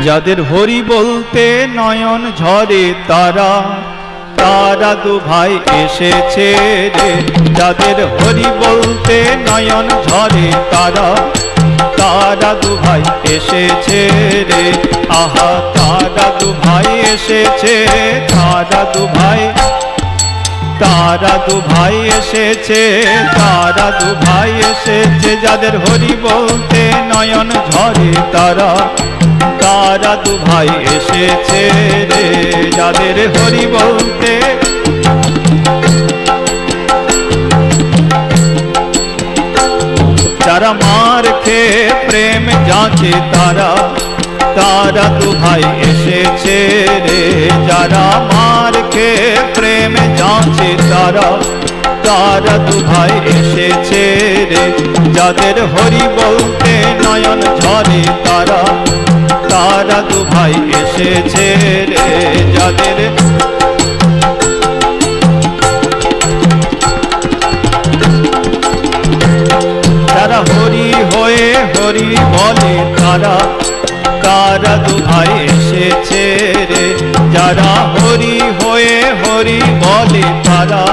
যাদের হরি বলতে নয়ন ঝরে তারা তারা দু ভাই এসেছে রে। যাদের হরি বলতে নয়ন ঝরে তারা তারা দু ভাই এসেছে রে। আহা তারা দু ভাই এসেছে, তারা দু ভাই, তারা দু ভাই এসেছে, তারা দু ভাই এসেছে। যাদের হরি বলতে নয়ন ঝরে তারা তারা দু ভাই এসেছে রে। যাদের হরি বলতে যারা মার খেয়ে প্রেম যাচে তারা তারা দু ভাই এসেছে রে। যারা মার খেয়ে প্রেম যাচে তারা তারা দু ভাই এসেছে রে। যাদের হরি বলতে নয়ন ঝরে তারা তারা দু ভাই এসেছে রে। যাদের যারা হরি হয়ে হরি বলে তারা তারা দু ভাই এসেছে রে। যারা হরি হয়ে হরি বলে তারা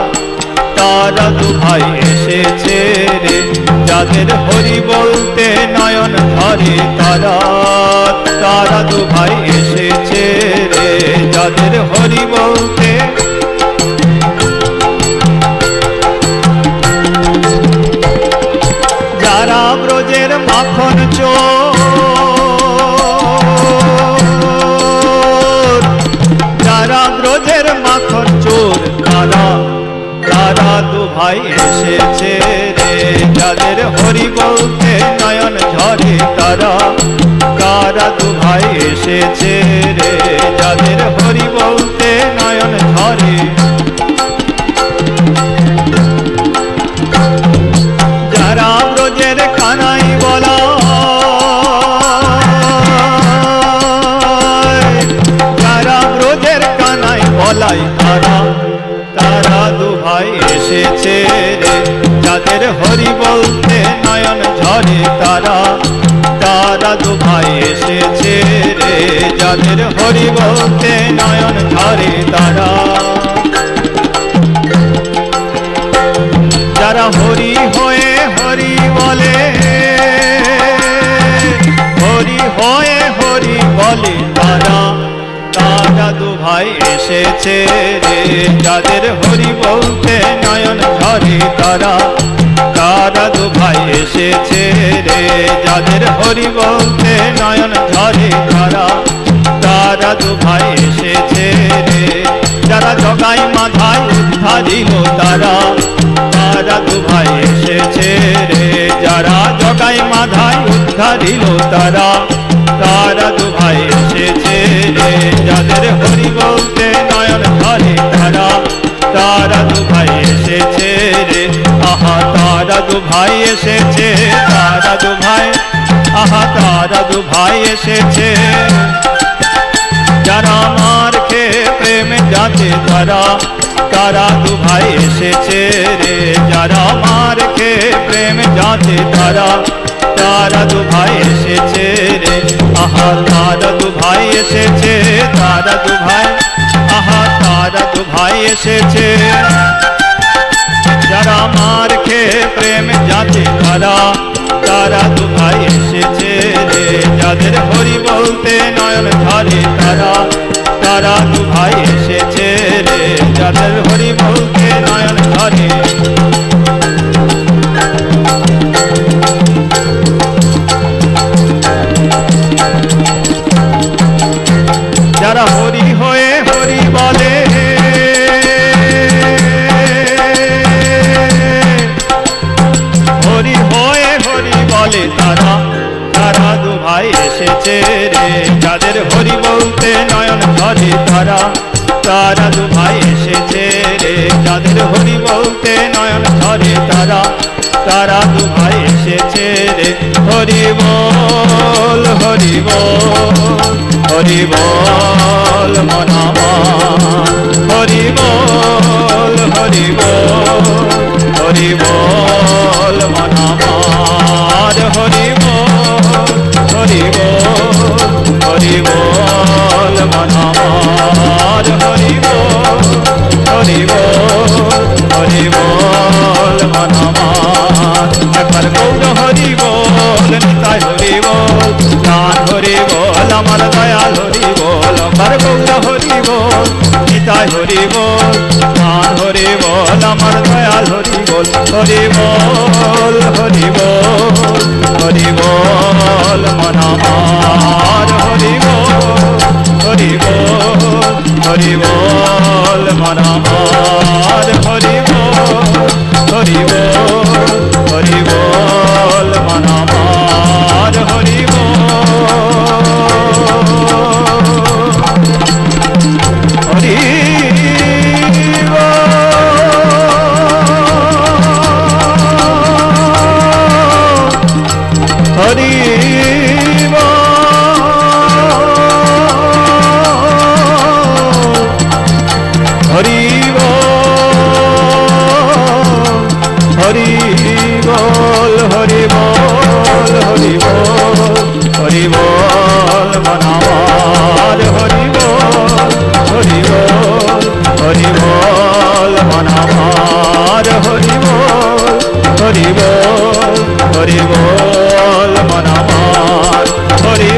তারা দু ভাই এসেছে রে। যাদের হরি বলতে নয়ন ঝরে তারা তারা দু ভাই এসেছে রে। যাদের হরি বলতে যারা ব্রজের মাখন চোর, যারা ব্রজের মাখন চোর তারা তারা দু ভাই এসেছে রে। যাদের হরি বলতে নয়ন ঝরে তারা তারা দু ভাই এসেছে রে। যাদের হরি বলতে নয়ন ঝরে যারা ব্রজের কানাই বলা, যারা ব্রজের কানাই বলাই তারা তারা দু ভাই এসেছে রে। যাদের হরি বলতে নয়ন ঝরে তারা তারা দু ভাই এসেছে রে। যাদের হরি বলতে নয়ন ঝরে তারা যারা হরি হয়ে হরি বলে, হরি হয়ে হরি বলে তারা তারা দু ভাই এসেছে রে। যাদের হরি বলতে নয়ন ঝরে তারা তারা দু ভাই এসেছে রে। যাদের হরি বলতে নয়ন ঝরে তারা তারা দু ভাই এসেছে রে। যারা জগাই মাথায় উদ্ধারিল তারা তারা দু ভাই এসেছে রে। যারা জগাই মাথায় উদ্ধারিল তারা তারা দু ভাই এসেছে রে। যাদের হরি বলতে নয়ন ঝরে তারা তারা দু ভাই এসেছে রে। আহা তারা দু ভাই এসেছে, তারা দু ভাই, আহা তারা দু ভাই এসেছে। যারা মার খেয়ে প্রেম যাচে তারা তারা দু ভাই এসেছে রে। যারা মার খেয়ে প্রেম যাচে তারা তারা দু ভাই এসেছে রে। আহা তারা দু ভাই এসেছে, তারা দু ভাই, আহা তারা দু ভাই এসেছে। যারা মার খেয়ে প্রেম যাচে তারা তারা দু ভাই এসেছে রে। যাদের হরি বলতে নয়ন ঝরে তারা তারা দু ভাই এসেছে রে। যাদের হরি বলতে নয়ন ঝরে যারা হরি হয়ে হরি বলে, হরি হয়ে হরি বলে তারা তারা দু ভাই এসেছে রে। যাদের হরি বলতে নয়ন ঝরে তারা তারা দু ভাই এসেছে রে। যাদের হরি বলতে নয়ন ঝরে তারা তারা দু ভাই এসেছে রে। হরি বল হরি বল, হরি বল মনামা, হরি বল হরি বল, হরি বল মনামার, হরি বল হরি বল, হরি বল। আমার দয়াল হরি বল আমার গৌরা হরি বল নিতাই হরি বল প্রাণ হরি বল আমার দয়াল হরি বল হরি বল হরি বল হরি বল মন আমার হরি বল হরি বল হরি বল মন আমার হরি বল হরি বল হরি বল মন আমার হরি হরি হরি হরি হরি বল হরি বল হরি বল হরি বল মন আমার হরি বল হরি বল হরি বল মন আমার হরি বল হরি বল হরি বল মন আমার হরি